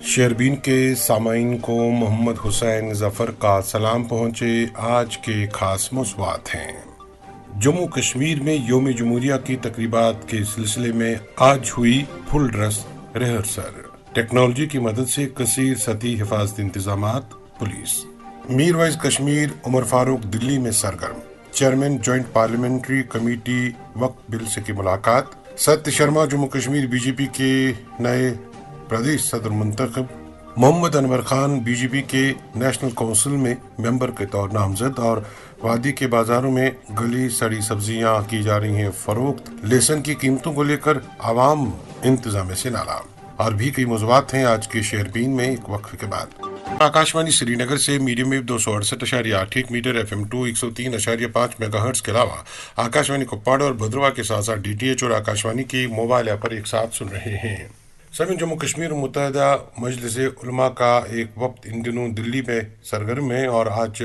शेरबीन के सामाईन को मोहम्मद हुसैन जफर का सलाम पहुंचे। आज के खास मौज़ूआत हैं। जम्मू कश्मीर में यौम जमहूरिया की तकरीबात के सिलसिले में आज हुई फुल ड्रेस रिहर्सल। टेक्नोलॉजी की मदद से कसीर सतही हिफाजती इंतजामात। पुलिस मीर वाइज कश्मीर उमर फारूक दिल्ली में सरगर्म। चेयरमैन जॉइंट पार्लियामेंट्री कमेटी वक्फ बिल से की मुलाकात। सत्य शर्मा जम्मू कश्मीर बीजेपी के नए प्रदेश सदर मुंतखब। मोहम्मद अनवर खान बीजेपी के नेशनल काउंसिल में मेंबर के तौर नामजद। और वादी के बाजारों में गली सड़ी सब्जियां की जा रही हैं फरोख्त। लहसुन की कीमतों को लेकर आवाम इंतजाम से नाराज। और भी कई मौज़ूआत हैं आज के शेरबीन में एक वक्फ के बाद। आकाशवाणी श्रीनगर से medium wave 268.81 metre FM2 103.5 megahertz के अलावा आकाशवाणी कुपवाड़ और भद्रवा के साथ साथ DTH और आकाशवाणी के मोबाइल ऐप पर एक साथ सुन रहे हैं। सभी जम्मू कश्मीर मुत्तहिदा मजलिस उलमा का एक वक्त इन दिनों दिल्ली में सरगर्म है और आज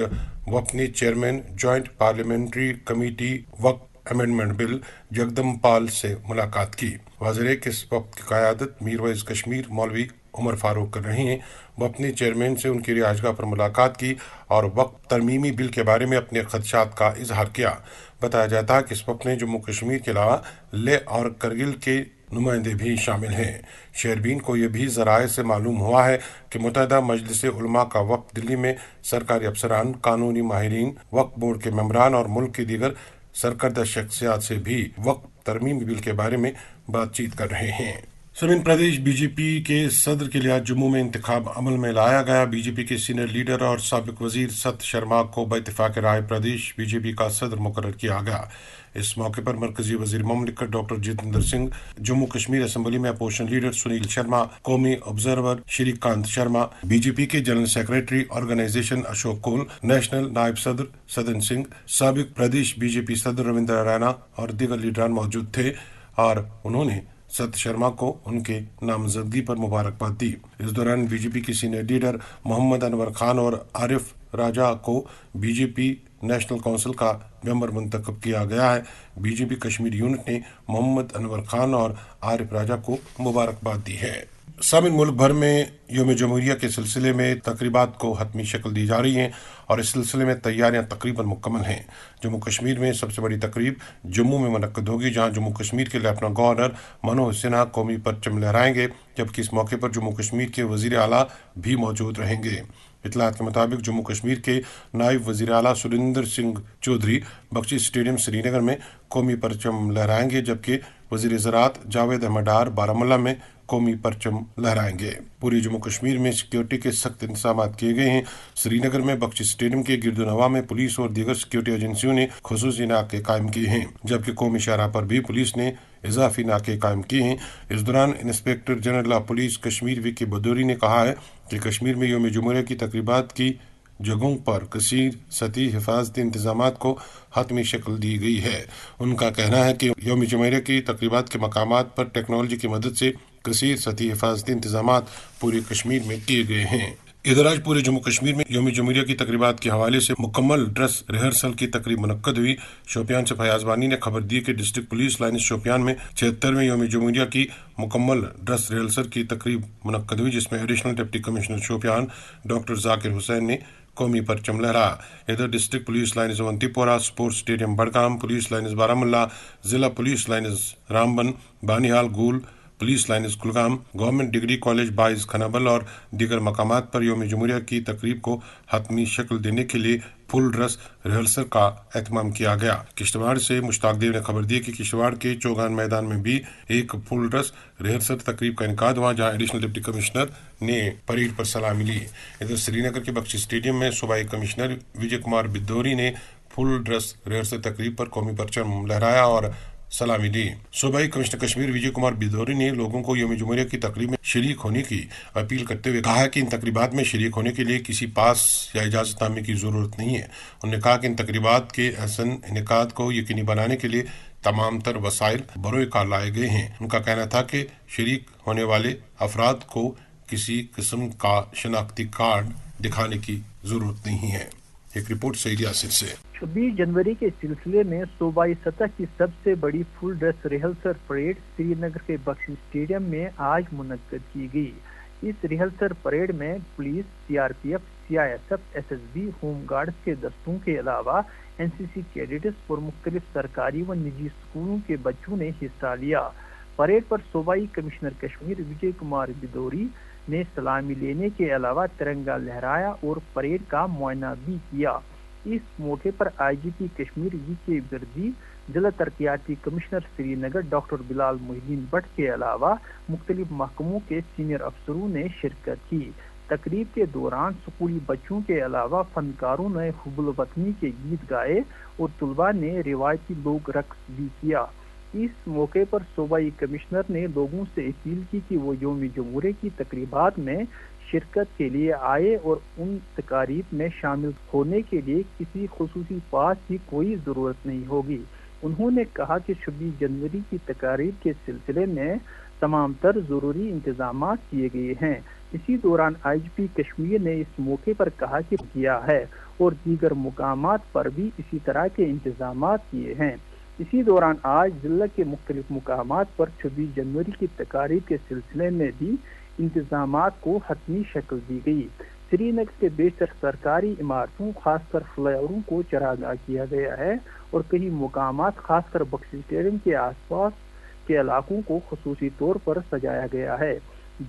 वक्त ने चेयरमैन जॉइंट पार्लियामेंट्री कमेटी वक्फ अमेंडमेंट बिल जगदम्पाल से मुलाकात की। वज़ीर के इस वक्त की क़यादत मीर वाइज कश्मीर मौलवी उमर फारूक कर रहे हैं। वो अपने चेयरमैन से उनकी रिहाइशगाह पर मुलाकात की और वक्फ तरमीमी बिल के बारे में अपने खदशात का इजहार किया। बताया जाता है कि इस वक्त में जम्मू कश्मीर के अलावा लेह और करगिल के नुमाइंदे भी शामिल हैं। शेरबीन को यह भी ज़राए से मालूम हुआ है कि मुत्तहिदा मजलिस उलमा का वक्फ दिल्ली में सरकारी अफसरान, कानूनी माहिरीन, वक्फ बोर्ड के मेंबरान और मुल्क की दीगर सरकर्दा शख्सियात से भी वक्फ तरमीमी बिल के बारे में बातचीत कर रहे हैं। समीन प्रदेश बीजेपी के सदर के लिए आज जम्मू में इंतखाब अमल में लाया गया। बीजेपी के सीनियर लीडर और साबिक वजीर सत्य शर्मा को बइत्तेफाक राय प्रदेश बीजेपी का सदर मुकर्रर किया गया। इस मौके पर मरकजी वजीर ममलिकत डॉक्टर जितेंद्र सिंह, जम्मू कश्मीर असम्बली में अपोजिशन लीडर सुनील शर्मा, कौमी ऑब्जर्वर श्रीकांत शर्मा, बीजेपी के जनरल सेक्रेटरी ऑर्गेनाइजेशन अशोक कोल, नेशनल नायब सदर सदन सिंह, साबिक प्रदेश बीजेपी सदर रविंद्र रैना और दीगर लीडरान मौजूद थे और उन्होंने सत्य शर्मा को उनके नामजदगी पर मुबारकबाद दी। इस दौरान बीजेपी के सीनियर लीडर मोहम्मद अनवर खान और आरिफ राजा को बीजेपी नेशनल काउंसिल का मेंबर मुंतखब किया गया है। बीजेपी कश्मीर यूनिट ने मोहम्मद अनवर खान और आरिफ राजा को मुबारकबाद दी है। सामिन मुल्क भर में यौम जमहूरिया के सिलसिले में तकरीबात को हतमी शक्ल दी जा रही हैं और इस सिलसिले में तैयारियां तकरीबन मुकम्मल हैं। जम्मू कश्मीर में सबसे बड़ी तकरीब जम्मू में मुनक्कद होगी, जहां जम्मू कश्मीर के लेफ्टिनेंट गवर्नर मनोज सिन्हा कौमी परचम लहराएंगे, जबकि इस मौके पर जम्मू कश्मीर के वजीर आला भी मौजूद रहेंगे। इतलात के मुताबिक जम्मू कश्मीर के नायब वजीर आला सुरिंदर सिंह चौधरी बख्शी स्टेडियम श्रीनगर में कौमी परचम लहराएंगे, जबकि वजीर ज़राअत जावेद अहमद डार बारामूला में कौमी परचम लहराएंगे। पूरे जम्मू कश्मीर में सिक्योरिटी के सख्त इंतजाम किए गए हैं। श्रीनगर में बख्शी स्टेडियम के गिरदोनवा में पुलिस और दीगर सिक्योरिटी एजेंसियों ने खुसूसी नाके कायम किए हैं, जबकि कौमी शाहराह पर भी पुलिस ने इजाफी नाके कायम किए हैं। इस दौरान inspector general of police Kashmir विकी बदौरी ने कहा है कि कश्मीर में यौम जमहूरिया की तकरीबात की जगहों पर कसीर सतही हिफाजती इंतजामात को हतमी शक्ल दी गई है। उनका कहना है कि यौम जमहूरिया की तकरीबात के मकामात पर टेक्नोलॉजी की मदद से कसीर सतही हिफाजती इंतजामात पूरे कश्मीर में किए गए हैं। इधर आज पूरे जम्मू कश्मीर में यौम जमहूरिया की तकरीबात के हवाले से मुकम्मल ड्रेस रिहर्सल की तकरीब मुनक्कद हुई। शोपियान से फयाज बानी ने खबर दी कि डिस्ट्रिक्ट पुलिस लाइन्स शोपियान में 76वें यौम जमहूरिया की मुकम्मल ड्रेस रिहर्सल की तकरीब मुनक्कद हुई, जिसमें additional deputy commissioner Shopian doctor Zakir Hussain ने कौमी परचम लहराया। इधर district police lines Awantipora, sports stadium Budgam, police lines Baramulla, जिला police lines Ramban, Banihal, Gool, police lines Kulgam, government degree college boys Khanabal और दीगर मकामात पर यौम जमहूरिया की तकरीब को हतमी शक्ल देने के लिए फुल ड्रेस रिहर्सल का एहतमाम किया गया। किश्तवाड़ से मुश्ताक देव ने खबर दी कि किश्तवाड़ के चौगान मैदान में भी एक फुल ड्रेस रिहर्सल तकरीब का इनकाद हुआ, जहां एडिशनल डिप्टी कमिश्नर ने परेड पर सलामी ली। इधर श्रीनगर के बख्शी स्टेडियम में सूबाई कमिश्नर विजय कुमार बिदौरी ने फुल ड्रेस रिहर्सल तकरीब पर कौमी परचम लहराया और सलामी दी। सूबाई कमिश्नर कश्मीर विजय कुमार बिदौरी ने लोगों को यौम जमहूरिया की तकरीब में शरीक होने की अपील करते हुए कहा कि इन तकरीबात में शरीक होने के लिए किसी पास या इजाज़तनामे की ज़रूरत नहीं है। उन्होंने कहा कि इन तकरीबात के अहसन इनेकाद को यकीनी बनाने के लिए तमाम तर वसाइल बरोए कार लाए गए हैं। उनका कहना था कि शरीक होने वाले अफराद को किसी किस्म का शनाख्ती कार्ड दिखाने की ज़रूरत नहीं है। एक रिपोर्ट सईद यासिर से। 26 जनवरी के सिलसिले में सूबाई सतह की सबसे बड़ी full dress rehearsal parade Srinagar के बख्शी स्टेडियम में आज मुनक्कद की गई। اس ریہرسل پریڈ میں police, CRPF، CISF، SSB، home guards کے دستوں کے علاوہ NCC کیڈٹس اور مختلف سرکاری و نجی اسکولوں کے بچوں نے حصہ لیا۔ پریڈ پر صوبائی کمشنر کشمیر وجے کمار بدوری نے سلامی لینے کے علاوہ ترنگا لہرایا اور پریڈ کا معائنہ بھی کیا۔ اس موقع پر IGP کشمیر VK وردی، ضلع ترقیاتی commissioner Sri Nagar doctor Bilal Mohi Uddin but کے علاوہ مختلف محکموں کے سینئر افسروں نے شرکت کی۔ تقریب کے دوران اسکولی بچوں کے علاوہ فنکاروں نے حب الوطنی کے گیت گائے اور طلباء نے روایتی لوک رقص بھی کیا۔ اس موقع پر صوبائی کمشنر نے لوگوں سے اپیل کی کہ وہ یوم جمہوریہ کی تقریبات میں شرکت کے لیے آئے اور ان تقاریب میں شامل ہونے کے لیے کسی خصوصی پاس کی کوئی ضرورت نہیں ہوگی۔ انہوں نے کہا کہ 26 جنوری کی تقاریب کے سلسلے میں تمام تر ضروری انتظامات کیے گئے ہیں۔ اسی دوران IGP کشمیر نے اس موقع پر کہا کہ کیا ہے اور دیگر مقامات پر بھی اسی طرح کے انتظامات کیے ہیں۔ اسی دوران آج ضلع کے مختلف مقامات پر 26 جنوری کی تقاریب کے سلسلے میں بھی انتظامات کو حتمی شکل دی گئی۔ سری نگر کے بیشتر سرکاری عمارتوں خاص کر فلائی اووروں کو چراگاہ کیا گیا ہے اور کئی مقامات خاص کر بخشی اسٹیڈیم کے آس پاس کے علاقوں کو خصوصی طور پر سجایا گیا ہے۔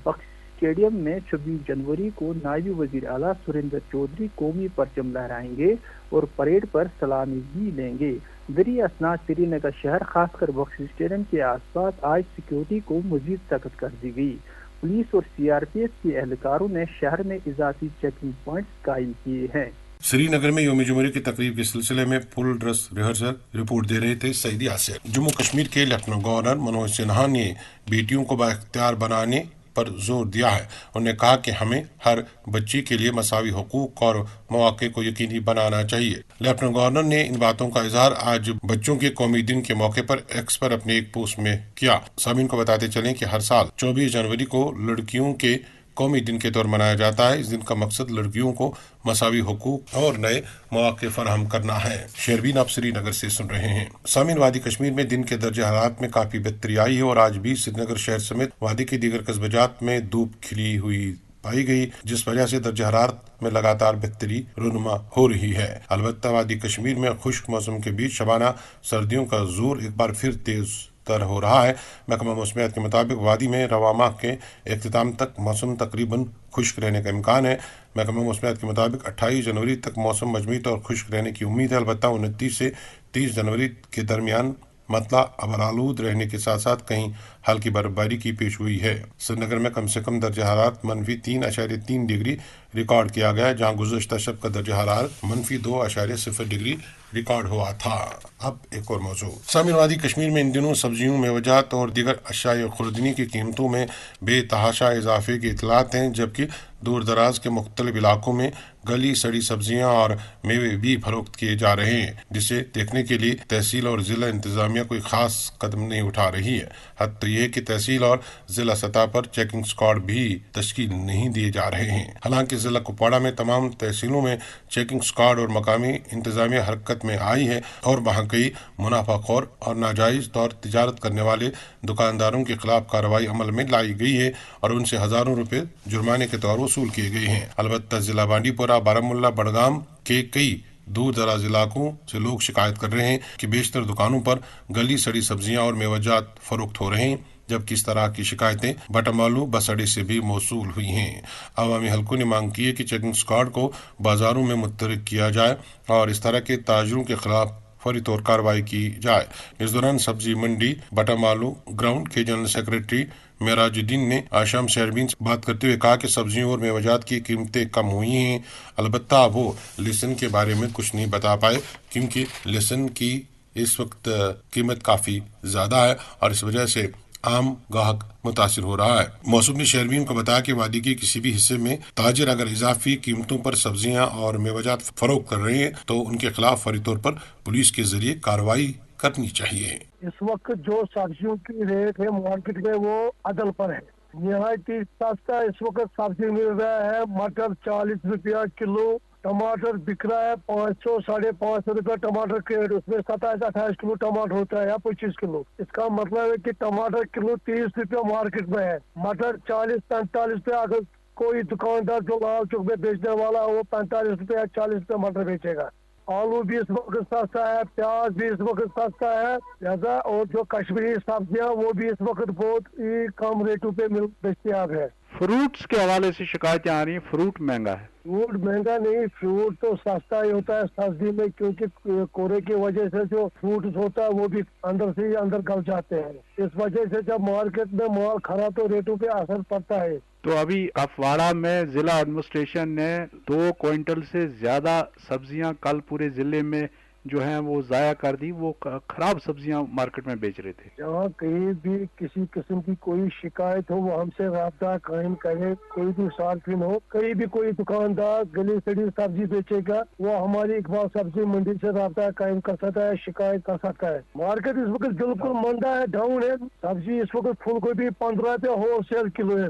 بخشی اسٹیڈیم میں 26 جنوری کو نائب وزیر اعلیٰ سریندر چودھری قومی پرچم لہرائیں گے اور پریڈ پر سلامی بھی لیں گے۔ دریں اثنا سری نگر شہر خاص کر بخشی اسٹیڈیم کے آس پاس آج سیکیورٹی کو مزید سخت کر دی گئی۔ پولیس اور CRPF کے اہلکاروں نے شہر میں اضافی چیکنگ پوائنٹس قائم کیے ہیں۔ سری نگر میں یوم جمہوریہ کی تقریب کے سلسلے میں فل ڈریس ریہرسل رپورٹ دے رہے تھے سعید یاسر۔ جموں کشمیر کے لیفٹیننٹ گورنر منوج سنہا نے بیٹیوں کو بااختیار بنانے پر زور دیا ہے۔ انہوں نے کہا کہ ہمیں ہر بچی کے لیے مساوی حقوق اور مواقع کو یقینی بنانا چاہیے۔ لیفٹیننٹ گورنر نے ان باتوں کا اظہار آج بچوں کے قومی دن کے موقع پر ایکس پر اپنے ایک پوسٹ میں کیا۔ سامعین کو بتاتے چلیں کہ ہر سال 24 جنوری کو لڑکیوں کے قومی دن کے طور منایا جاتا ہے۔ اس دن کا مقصد لڑکیوں کو مساوی حقوق اور نئے مواقع فراہم کرنا ہے۔ شیربین آپ سری نگر سے سن رہے ہیں۔ سامعین، وادی کشمیر میں دن کے درجہ حرارت میں کافی بہتری آئی ہے اور آج بھی سری نگر شہر سمیت وادی کے دیگر قصبہ جات میں دھوپ کھلی ہوئی پائی گئی، جس وجہ سے درجہ حرارت میں لگاتار بہتری رونما ہو رہی ہے۔ البتہ وادی کشمیر میں خشک موسم کے بیچ شبانہ سردیوں کا زور ایک بار پھر تیز تر ہو رہا ہے۔ محکمہ موسمیات کے مطابق وادی میں رواں ماہ کے اختتام تک موسم تقریباً خشک رہنے کا امکان ہے۔ محکمہ موسمیات کے مطابق 28 جنوری تک موسم مجموعی طور خشک رہنے کی امید ہے۔ البتہ 29 سے 30 جنوری کے درمیان مطلع ابرآلود رہنے کے ساتھ ساتھ کہیں ہلکی برفباری کی پیشگوئی ہے۔ سری نگر میں کم سے کم درجہ حرارت -3.3 ڈگری ریکارڈ کیا گیا، جہاں گزشتہ شب کا درجہ حرارت -2.0 ڈگری ریکارڈ ہوا تھا۔ اب ایک اور موضوع۔ سامعین، وادی کشمیر میں ان دنوں سبزیوں، میوجات اور دیگر اشیاء خوردنی کی قیمتوں میں بے تحاشا اضافے کی اطلاعات ہیں، جبکہ دور دراز کے مختلف علاقوں میں گلی سڑی سبزیاں اور میوے بھی فروخت کیے جا رہے ہیں، جسے دیکھنے کے لیے تحصیل اور ضلع انتظامیہ کوئی خاص قدم نہیں اٹھا رہی ہے۔ حد تو یہ کہ تحصیل اور ضلع سطح پر چیکنگ اسکواڈ بھی تشکیل نہیں دیے جا رہے ہیں۔ حالانکہ ضلع کپواڑہ میں تمام تحصیلوں میں چیکنگ اسکواڈ اور مقامی انتظامیہ حرکت میں آئی ہے اور وہاں کئی منافع خور اور ناجائز طور تجارت کرنے والے دکانداروں کے خلاف کارروائی عمل میں لائی گئی ہے اور ان سے ہزاروں روپے جرمانے کے طور وصول کیے گئے ہیں۔ البتہ ضلع بانڈی پورہ، بارہمولہ، بڈگام کے کئی دور دراز علاقوں سے لوگ شکایت کر رہے ہیں کہ بیشتر دکانوں پر گلی سڑی سبزیاں اور میوجات فروخت ہو رہے ہیں، جبکہ اس طرح کی شکایتیں بٹمالو بس اڈے سے بھی موصول ہوئی ہیں۔ عوامی حلقوں نے مانگ کی ہے کہ چیکنگ اسکواڈ کو بازاروں میں متحرک کیا جائے اور اس طرح کے تاجروں کے خلاف فوری طور کارروائی کی جائے۔ اس دوران سبزی منڈی بٹمالو گراؤنڈ کے جنرل سیکرٹری معراج الدین نے آشام شہربین سے بات کرتے ہوئے کہا کہ سبزیوں اور میوجات کی قیمتیں کم ہوئی ہیں، البتہ وہ لہسن کے بارے میں کچھ نہیں بتا پائے کیونکہ لہسن کی اس وقت قیمت کافی زیادہ ہے اور اس وجہ سے عام گاہک متاثر ہو رہا ہے۔ موصوف نے شہربین کو بتایا کہ وادی کے کسی بھی حصے میں تاجر اگر اضافی قیمتوں پر سبزیاں اور میوجات فروخت کر رہے ہیں تو ان کے خلاف فوری طور پر پولیس کے ذریعے کارروائی کرنی چاہیے۔ اس وقت جو سبزیوں کی ریٹ ہے مارکیٹ میں وہ عدل پر ہے، نہایت سستا اس وقت سبزی مل رہا ہے۔ مٹر 40 روپیہ کلو، टमाटर बिक रहा है 500 550 रुपया टमाटर क्रेट, उसमें 27-28 किलो टमाटर होता है या 25 किलो। इसका मतलब है कि टमाटर किलो 30 रुपया मार्केट में है, मटर 40-45 रुपया। अगर कोई दुकानदार जो लाल चौक में बेचने वाला है वो 45 रुपया 40 रुपया मटर बेचेगा। आलू भी इस वक्त सस्ता है, प्याज भी इस वक्त सस्ता है लिहाजा, और जो कश्मीरी सब्जियां वो भी इस वक्त बहुत ही कम रेटों पे दस्तयाब है। फ्रूट्स के हवाले से शिकायतें आ रही हैं, फ्रूट महंगा है। फ्रूट महंगा नहीं, फ्रूट तो सस्ता ही होता है सर्दी में, क्योंकि कोहरे की वजह से जो फ्रूट होता है वो भी अंदर से ही अंदर गल जाते हैं। इस वजह से जब मार्केट में माल खरा तो रेटों पे असर पड़ता है। तो अभी अफवाड़ा में जिला एडमिनिस्ट्रेशन ने 2 क्विंटल से ज्यादा सब्जियां कल पूरे जिले में जो हैं वो जाया कर दी। वो खराब सब्जियां मार्केट में बेच रहे थे। जहाँ कहीं भी किसी किस्म की कोई शिकायत हो वो हमसे राब्ता कायम करे। कोई भी सार्फिन हो, कहीं भी कोई दुकानदार गली सड़ी सब्जी बेचेगा, वो हमारी इकबाल सब्जी मंडी से राब्ता कायम कर सकता है, शिकायत कर सकता है। मार्केट इस वक्त बिल्कुल मंदा है, डाउन है। सब्जी इस वक्त फूल गोभी 15 रुपया होलसेल किलो है,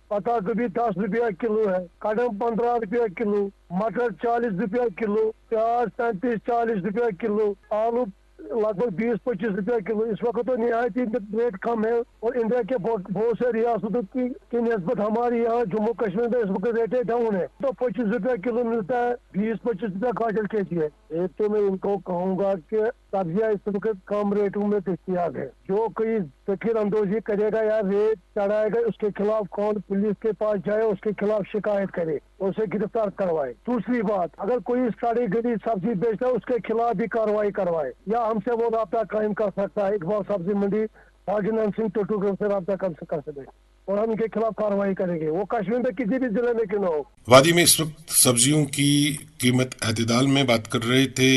पत्ता गोभी 10 रुपया किलो है, कदम 15 रुपया किलो, मटर 40 रुपया किलो, प्याज 35-40 रुपया किलो, आलू लगभग 20-25 रुपया किलो। इस वक्त तो निहायत ही रेट कम है, और इंडिया के बहुत से रियासतों की निस्बत हमारी यहाँ जम्मू कश्मीर में इस वक्त रेट डाउन है। तो 25 रुपया किलो मिलता है, 20-25 रुपया गाजर केजी है। एक तो मैं इनको कहूँगा कि सब्जियाँ इस वक्त कम रेटों में दस्तयाब है। जो कोई तखीर अंदोजी करेगा या रेट चढ़ाएगा, उसके खिलाफ कौन पुलिस के पास जाए, उसके खिलाफ शिकायत करे, उसे गिरफ्तार करवाए। दूसरी बात, अगर कोई सड़ी गली सब्जी बेचता है उसके खिलाफ भी कार्रवाई करवाए, या हमसे वो राब्ता कायम कर सकता है। इकबाल सब्जी मंडी फाजिल सिंह टोटूगढ़ से राब्ता कर सके, और हम इनके खिलाफ कार्रवाई करेंगे, वो कश्मीर में किसी भी जिले में क्यों न हो। वादी में इस वक्त सब्जियों की कीमत एतदाल में बात कर रहे थे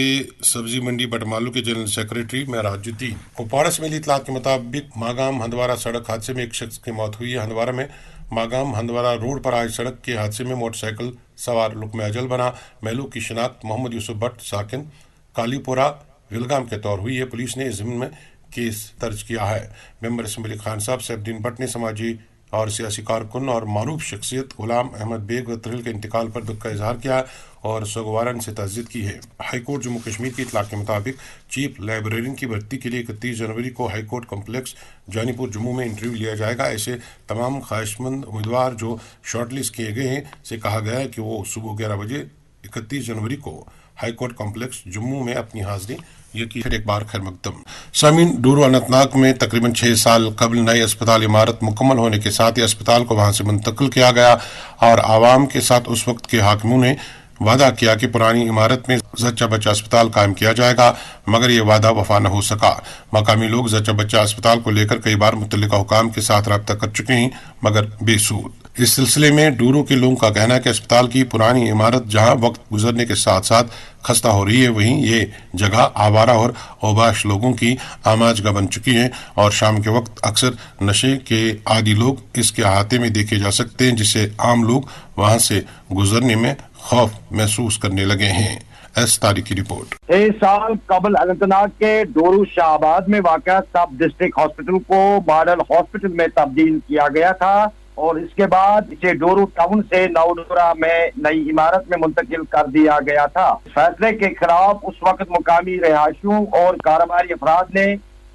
सब्जी मंडी बटमालू के जनरल सेक्रेटरी महराजुद्दीन। कुपवाड़ा से मिली इतलात के मुताबिक मागाम हंदवाड़ा सड़क हादसे में एक शख्स की मौत हुई है। हंदवाड़ा में मागाम हंदवाड़ा रोड पर आज सड़क के हादसे में मोटरसाइकिल सवार लुकमे अजल बना महलू की शिनाख्त मोहम्मद यूसुफ भट्ट साकिन कालीपुरा विलगाम के तौर हुई है। पुलिस ने इस ज़िम्मे में केस दर्ज किया है। मेंबर असम्बली खान साहब सैफुद्दीन भट्ट ने समाजी और सियासी कारकुन और मारूफ शख्सियत गुलाम अहमद बेग वतरिल के इंतकाल पर दुख का इजहार किया और सोगवारन से तस्दीद की है। हाईकोर्ट जम्मू कश्मीर की इतला के मुताबिक चीफ लाइब्रेरियन की भर्ती के लिए 31 जनवरी को हाईकोर्ट कम्प्लेक्स जानीपुर जम्मू में इंटरव्यू लिया जाएगा। ऐसे तमाम ख्वाहिशमंद उम्मीदवार जो शॉर्टलिस्ट किए गए हैं से कहा गया है कि वो सुबह 11 बजे 31 जनवरी को हाईकोर्ट कॉम्प्लेक्स जम्मू में अपनी हाजिरी यकीन। फिर एक बार खैर मकदम सामीन, डोरू अनंतनाग में तकरीबन 6 साल कबल नई अस्पताल इमारत मुकम्मल होने के साथ ही अस्पताल को वहां से मुंतकिल किया गया और आवाम के साथ उस वक्त के हाकिमों ने वादा किया कि पुरानी इमारत में जच्चा बच्चा अस्पताल कायम किया जाएगा, मगर ये वादा वफा न हो सका। मकामी लोग जच्चा बच्चा अस्पताल को लेकर कई बार मुतल्लिका हुकाम के साथ रब्ता कर चुके हैं, मगर बेसूद। इस सिलसिले में डूरू के लोगों का कहना है कि अस्पताल की पुरानी इमारत जहां वक्त गुजरने के साथ साथ खस्ता हो रही है, वहीं ये जगह आवारा और औबाश लोगों की आमाजगा बन चुकी है और शाम के वक्त अक्सर नशे के आदी लोग इसके अहाते में देखे जा सकते हैं, जिससे आम लोग वहां से गुजरने में खौफ महसूस करने लगे हैं। एस तारिक की रिपोर्ट। 6 साल कबल अनंतनाग के डोरू शाहबाद में वाक़ा सब डिस्ट्रिक्ट हॉस्पिटल को मॉडल हॉस्पिटल में तब्दील किया गया था और इसके बाद इसे डोरू टाउन से नौडोरा में नई इमारत में मुंतकिल कर दिया गया था। फैसले के खिलाफ उस वक्त मुकामी रिहायशियों और कारोबारी अफराद ने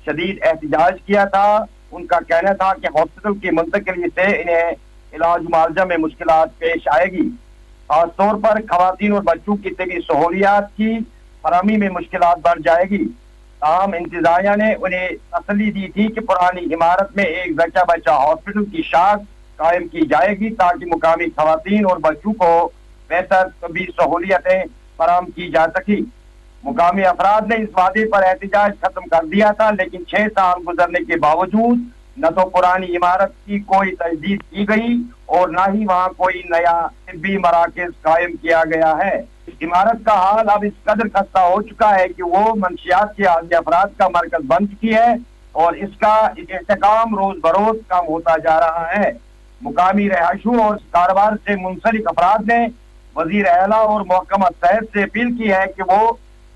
शदीद एहतजाज किया था। उनका कहना था कि हॉस्पिटल की मुंतकिली से इन्हें इलाज मुआवजा में मुश्किलात पेश आएगी, खासतौर पर खवातीन और बच्चों की तबी सहूलियात की फराहमी में मुश्किलात बढ़ जाएगी। ताहम इंतजामिया ने उन्हें तसल्ली दी थी कि पुरानी इमारत में एक जच्चा बच्चा हॉस्पिटल की शाख कायम की जाएगी ताकि मुकामी खवातीन और बच्चों को बेहतर तबी सहूलियतें फराहम की जा सकी। मुकामी अफराद ने इस वादे पर एहतजाज खत्म कर दिया था, लेकिन 6 साल गुजरने के बावजूद न तो पुरानी इमारत की कोई तजदीद की गई और न ही वहाँ कोई नया तिब्बी मराकज कायम किया गया है। इस इमारत का हाल अब इस कदर खस्ता हो चुका है कि वो मंशियात के आदी अफराद का मरकज बन चुकी है और इसका इस्तेहकाम रोज बरोज कम होता जा रहा है। मुकामी रहायशों और कारोबार से मुंसलिक अफराद ने वजीर आला और महकमा सेहत से अपील की है कि वो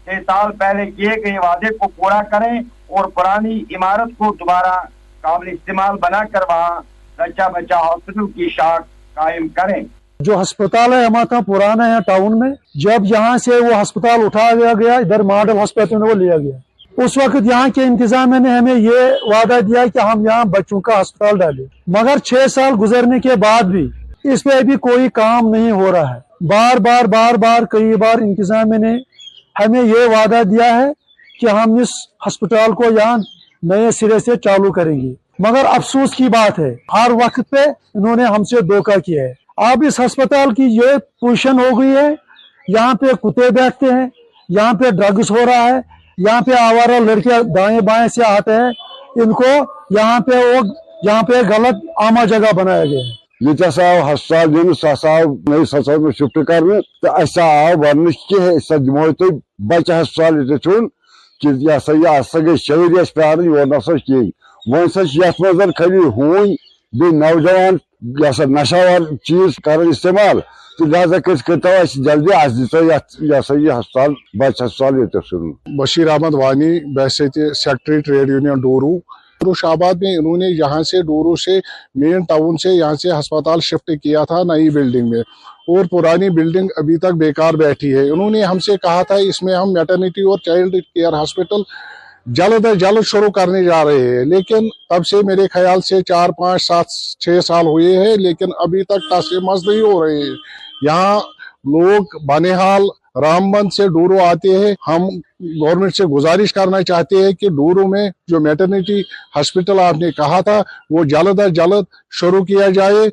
6 साल पहले किए गए वादे को पूरा करें और पुरानी इमारत को दोबारा काबिल इस्तेमाल बनाकर वहाँ जच्चा बच्चा हॉस्पिटल की शाख कायम करें। जो अस्पताल है हमारा पुराना है टाउन में, जब यहाँ से वो अस्पताल उठाया गया इधर मॉडल हॉस्पिटल में वो लिया गया, उस वक्त यहाँ के इंतजामिया ने हमें ये वादा दिया कि हम यहाँ बच्चों का अस्पताल डालें, मगर 6 साल गुजरने के बाद भी इस पे अभी कोई काम नहीं हो रहा है। बार बार कई बार इंतजामिया ने हमें ये वादा दिया है कि हम इस अस्पताल को यहाँ नए सिरे से चालू करेंगे, मगर अफसोस की बात है हर वक्त पे इन्होंने हमसे धोखा किया है। अब इस अस्पताल की ये पोजीशन हो गई है, यहाँ पे कुत्ते बैठते हैं, यहाँ पे ड्रग्स हो रहा है, यहाँ पे आवारा लड़के दाएं बाएं से आते हैं, इनको यहाँ पे गलत आमा जगह बनाया गया है। ये आव हस्पताल दिन नईस हस्पताल में शिफ्ट कर तो आव वन कि दिमो तुम बच्चे हस्पताल ये कि यह गई 6 रेस प्यार योर नसा कहीं वो मज खाली हूं बे नौजवान नशावर चीज कर इस्तेमाल तो लिहाजा करो जल्दी यह हस्पताल बच्चे हस्पताल ये बशीर अहमद वानी बहसीत secretary trade union Doru Shahabad में इन्होंने यहाँ से डोरू से मेन टाउन से यहाँ से अस्पताल शिफ्ट किया था नई बिल्डिंग में, और पुरानी बिल्डिंग अभी तक बेकार बैठी है। उन्होंने हमसे कहा था इसमें हम मैटरनिटी और चाइल्ड केयर हॉस्पिटल जल्द शुरू करने जा रहे हैं, लेकिन तब से मेरे ख्याल से 4, 5, 7, 6 साल हुए हैं, लेकिन अभी तक टास्क नहीं हो रहे हैं। यहाँ लोग बनिहाल रामबंद से डोरू आते हैं। हम गवर्नमेंट से गुजारिश करना चाहते हैं कि डोरू में जो मैटरनिटी हॉस्पिटल आपने कहा था वो जल्द अज जल्द शुरू किया जाए।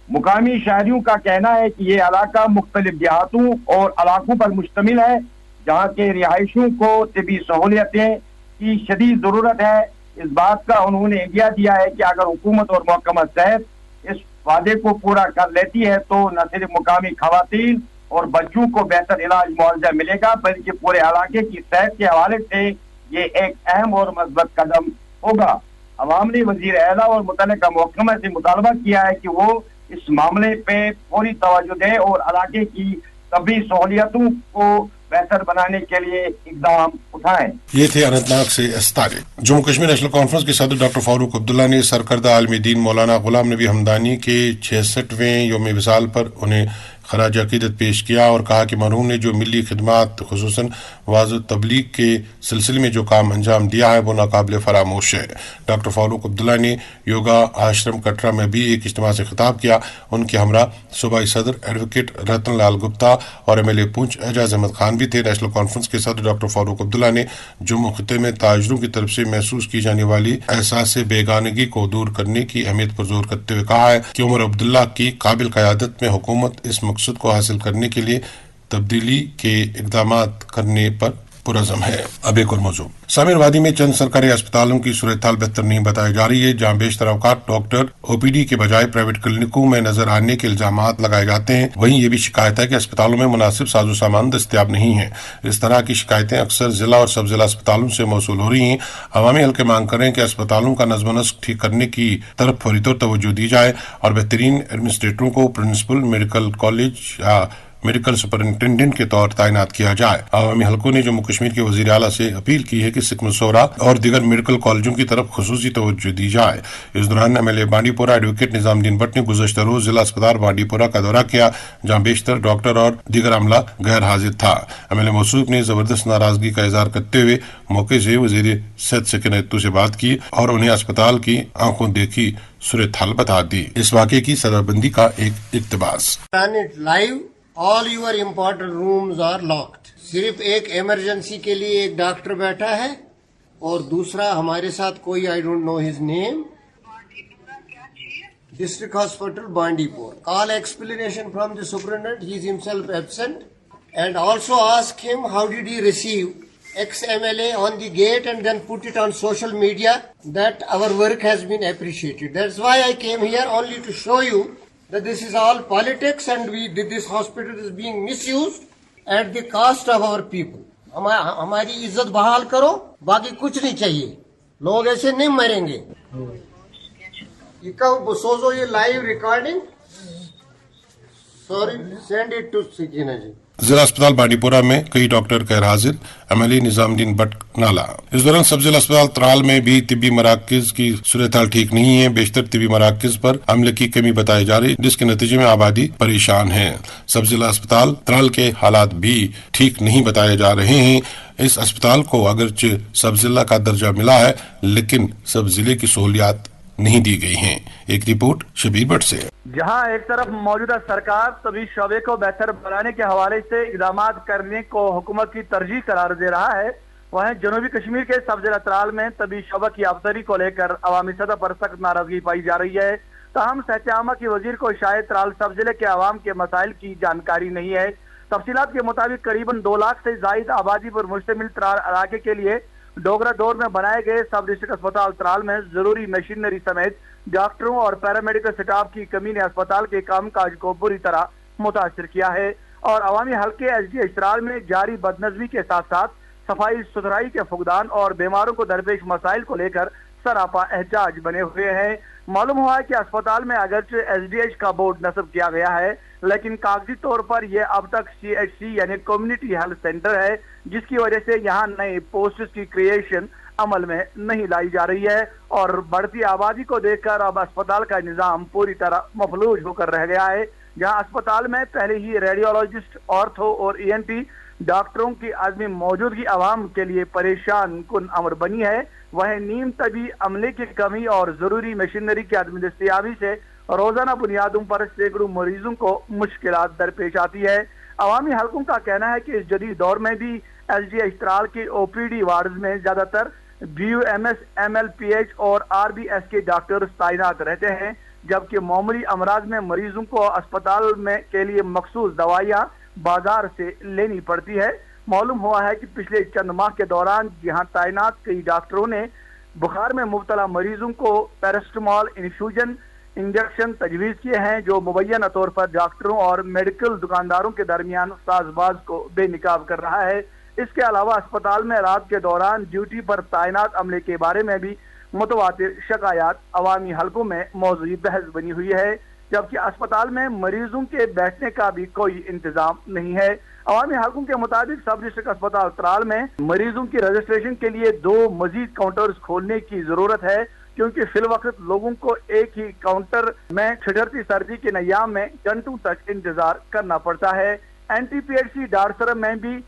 मुकामी शहरियों का कहना है कि ये इलाका मुख्तलिफ देहातों और इलाकों पर मुश्तमिल है, जहाँ के रिहायशियों को तिबी सहूलियतें की शदीद जरूरत है। इस बात का उन्होंने इंडिया दिया है कि अगर हुकूमत और महकमा सेहत इस वादे को पूरा कर लेती है तो न सिर्फ मुकामी खवातीन और बच्चों को बेहतर इलाज मुआवजा मिलेगा, बल्कि पूरे इलाके की सेहत के हवाले से ये एक अहम और मजबूत कदम होगा। अवाम ने वजीर आला और मुतल्लिका महकमा से मुतालबा किया है कि वो इस मामले पे फौरी तवज्जो दें और इलाके की तबी सहूलियतों को बेहतर बनाने के लिए इकदाम उठाएं। ये थे अनंतनाग से इस्तारे। जम्मू कश्मीर नेशनल कॉन्फ्रेंस के सदर डॉक्टर फारूक अब्दुल्ला ने सरकर्दा आलमी दीन मौलाना गुलाम नबी हमदानी के 66वें यौम विसाल पर उन्हें खराज अकीदत पेश किया और कहा कि मरहूम ने जो मिली खिदमात खुसूसन वाज़ तबलीग के सिलसिले में जो काम अंजाम दिया है वो नाकाबिल फरामोश है। डॉक्टर फारूक अब्दुल्ला ने योगा आश्रम कटरा में भी एक इज्तिमा से खिताब किया। उनके हमरा सूबाई सदर एडवोकेट रतन लाल गुप्ता और MLA पूंछ एजाज अहमद खान भी थे। नेशनल कॉन्फ्रेंस के सदर डॉक्टर फारूक अब्दुल्ला ने जम्मू खिते में ताजरों की तरफ से महसूस की जाने वाली एहसास बेगानगी को दूर करने की अहमियत पर जोर करते हुए कहा है कि उमर अब्दुल्ला की काबिल क़यादत में हुकूमत इस मकसद को हासिल करने के लिए तब्दीली के इक़दामात करने पर पुरज़म है। अब एक और मौजूद सामिर वादी में चंद सरकारी अस्पतालों की सूरत हाल बेहतर नहीं बताई जा रही है, जहाँ बेशतर अवकात डॉक्टर OPD के बजाय प्राइवेट क्लिनिकों में नजर आने के इल्जामात लगाए जाते हैं। वहीं ये भी शिकायत है कि अस्पतालों में मुनासिब साजो सामान दस्तियाब नहीं है। इस तरह की शिकायतें अक्सर जिला और सब जिला अस्पतालों से मौसूल हो रही हैं। अवामी हल्के मांग करें कि अस्पतालों का नज़्म नस्क ठीक करने की तरफ फौरी तौर तवज्जो दी जाए और बेहतरीन एडमिनिस्ट्रेटरों को प्रिंसिपल मेडिकल कॉलेज या मेडिकल सुपरिंटेंडेंट के तौर तैनात किया जाए। अवामी हल्कों ने जम्मू कश्मीर के वजीर आला से अपील की है कि सिख मसौरा और दीगर मेडिकल कॉलेजों की तरफ खुसूसी तवज्जो दी जाए। इस दौरान MLA बांडीपोरा एडवोकेट निजामुद्दीन भट्ट ने गुज़श्ता रोज जिला अस्पताल बांडीपोरा का दौरा किया, जहाँ बेशतर डॉक्टर और दीगर अमला गैर हाजिर था। MLA मौसूफ ने जबरदस्त नाराजगी का इजहार करते हुए मौके से वजीर सेहत सकीना से बात की और उन्हें अस्पताल की आंखों देखी सूरत हाल बता दी। इस वाक़े की सदरबंदी का एक इक्तबास। All your important rooms are locked. सिर्फ एक इमरजेंसी के लिए एक डॉक्टर बैठा है और दूसरा हमारे साथ कोई I don't know his name. District Hospital Bandipur. Call explanation from the superintendent. He is himself absent. And also ask him how did he receive ex-MLA on the gate and then put it on social media that our work has been appreciated. That's why I came here only to show you that this is all politics and this hospital is being misused at the cost of our people. हमारी इज्जत बहाल करो, बाकी कुछ नहीं चाहिए। लोग ऐसे नहीं मरेंगे। सोचो ये live recording, sorry send it to Sakina ji. जिला अस्पताल बांडीपुरा में कई डॉक्टर गैर हाजिर, MLA निजामुद्दीन भट्ट नाला। इस दौरान सब जिला अस्पताल त्राल में भी तिब्बी मराकज की सूरत हाल ठीक नहीं है। बेशतर तिब्बी मराकज पर अमले की कमी बताई जा रही, जिसके नतीजे में आबादी परेशान है। सब जिला अस्पताल त्राल के हालात भी ठीक नहीं बताए जा रहे हैं। इस अस्पताल को अगरचे सब जिला का दर्जा मिला है, लेकिन सब जिले की सहूलियात नहीं दी गई हैं। एक रिपोर्ट शबीर भट्ट से। जहां एक तरफ मौजूदा सरकार सभी शोबे को बेहतर बनाने के हवाले से इकदाम करने को हुकूमत की तरजीह करार दे रहा है, वहीं जनूबी कश्मीर के सब जिला त्राल में तभी शोबा की अफसरी को लेकर अवामी सतह पर सख्त नाराजगी पाई जा रही है। ताहम सेहत आमा की वजीर को शायद त्राल सब जिले के अवाम के मसाइल की जानकारी नहीं है। तफसीलात के मुताबिक करीबन 2 लाख से जायद आबादी पर मुश्तमिल त्राल इलाके के लिए डोगरा दौर में बनाए गए सब डिस्ट्रिक्ट अस्पताल त्राल में जरूरी मशीनरी समेत डॉक्टरों और पैरामेडिकल स्टाफ की कमी ने अस्पताल के कामकाज को बुरी तरह मुतासर किया है और अवामी हल्के SDH त्राल में जारी बदनज़मी के साथ साथ सफाई सुथराई के फुकदान और बीमारों को दरपेश मसाइल को लेकर सरापा एहजाज बने हुए हैं। मालूम हुआ है कि अस्पताल में अगरचे SDH का बोर्ड नस्ब किया गया है, लेकिन कागजी तौर पर यह अब तक CHC यानी कम्युनिटी हेल्थ सेंटर है, जिसकी वजह से यहाँ नए पोस्ट्स की क्रिएशन अमल में नहीं लाई जा रही है और बढ़ती आबादी को देखकर अब अस्पताल का निजाम पूरी तरह मफलूज होकर रह गया है। जहां अस्पताल में पहले ही रेडियोलॉजिस्ट, ऑर्थो और ENT डॉक्टरों की आज़मी मौजूदगी आवाम के लिए परेशान कुन अमर बनी है, वहीं नीम तबी अमले की कमी और जरूरी मशीनरी की आदमी दस्तियाबी से रोजाना बुनियादों पर सैकड़ों मरीजों को मुश्किलात दरपेश आती है। अवामी हलकों का कहना है कि इस जदीद दौर में भी SDH त्राल के OPD वार्ड में ज्यादातर BUMS, MLPH और RBS के डॉक्टर्स तैनात रहते हैं, जबकि मामूली अमराज में मरीजों को अस्पताल में के लिए मखसूस दवाइयाँ बाजार से लेनी पड़ती है। मालूम हुआ है कि पिछले चंद माह के दौरान यहाँ तैनात कई डॉक्टरों ने बुखार में मुब्तला मरीजों को पैरास्टामोल इन्फ्यूजन इंजेक्शन तजवीज़ किए हैं, जो मुबैना तौर पर डॉक्टरों और मेडिकल दुकानदारों के दरमियान साजबाज को बेनिकाब कर रहा है। इसके अलावा अस्पताल में रात के दौरान ड्यूटी पर तैनात अमले के बारे में भी मुतवातिर शिकायत अवामी हलकों में मौजूद बहस बनी हुई है, जबकि अस्पताल में मरीजों के बैठने का भी कोई इंतजाम नहीं है। अवामी हलकों के मुताबिक सब डिस्ट्रिक्ट अस्पताल त्राल में मरीजों की रजिस्ट्रेशन के लिए 2 मजीद काउंटर्स खोलने की जरूरत है, क्योंकि फिल वक्त लोगों को एक ही काउंटर में ठिठुरती सर्दी के नयाम में घंटों तक इंतजार करना पड़ता है। NTPHC डारसरा में भी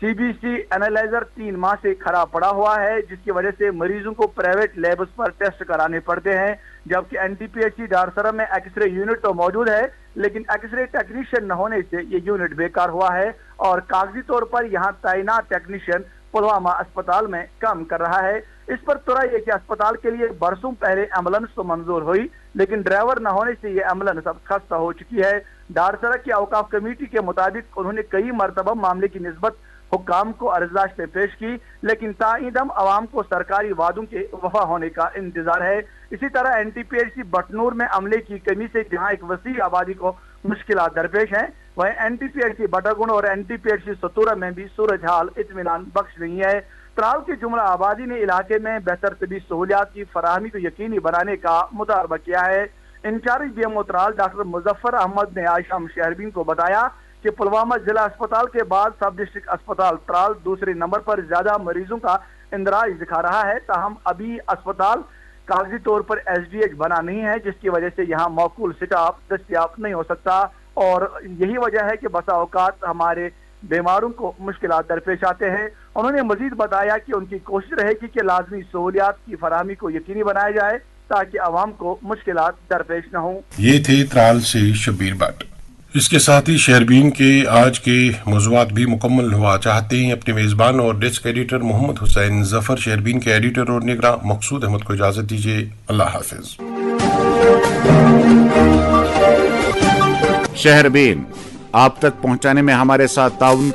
CBC एनालाइजर 3 माह से खराब पड़ा हुआ है, जिसकी वजह से मरीजों को प्राइवेट लैब्स पर टेस्ट कराने पड़ते हैं, जबकि NTPHC डारसरा में एक्सरे यूनिट तो मौजूद है, लेकिन एक्सरे टेक्नीशियन न होने से ये यूनिट बेकार हुआ है और कागजी तौर पर यहाँ तैनात टेक्नीशियन पुलवामा अस्पताल में काम कर रहा है। इस पर तुरा ये कि अस्पताल के लिए बरसों पहले एम्बुलेंस तो मंजूर हुई, लेकिन ड्राइवर न होने से ये एम्बुलेंस अब खस्ता हो चुकी है। डारसरा की औकाफ कमेटी के मुताबिक उन्होंने कई मरतबा मामले की निस्बत हुक्काम को अर्जदाश्त पेश की, लेकिन ताईदम अवाम को सरकारी वादों के वफा होने का इंतजार है। इसी तरह NTPHC बटनूर में अमले की कमी से जहां एक वसी आबादी को मुश्किलात दरपेश हैं, वहीं NTPHC बटागुण और NTPHC सतूरा में भी सूरज हाल इत्मीनान बख्श नहीं है। त्राल की जुमला आबादी ने इलाके में बेहतर तबी सहूलियात की फराहमी को यकीनी बनाने का मुतालबा किया है। In charge BMO Tral doctor Muzaffar Ahmad ने आज शाम शहरबीन को बताया कि पुलवामा जिला अस्पताल के बाद सब डिस्ट्रिक्ट अस्पताल त्राल दूसरे नंबर पर ज्यादा मरीजों का इंदराज दिखा रहा है। ताहम अभी अस्पताल कागजी तौर पर SDH बना नहीं है, जिसकी वजह से यहाँ मौकूल स्टाफ दस्तियाब नहीं हो सकता और यही वजह है कि बसा औकात हमारे बीमारों को मुश्किलात दरपेश आते हैं। उन्होंने मजीद बताया कि उनकी कोशिश रहेगी कि लाजमी सहूलियात की फराहमी को यकीनी बनाया जाए ताकि आवाम को मुश्किलात दरपेश न हो। ये थे त्राल से शबीर भट्ट। इसके साथ ही शहरबीन के आज के मौज़ूआत भी मुकम्मल हुआ। चाहते हैं अपने मेज़बान और डेस्क एडिटर मोहम्मद हुसैन जफर, शहरबीन के एडिटर और निगरां मकसूद अहमद को इजाज़त दीजिए। अल्लाह हाफिज। शहरबीन आप तक पहुंचाने में हमारे साथ ताउन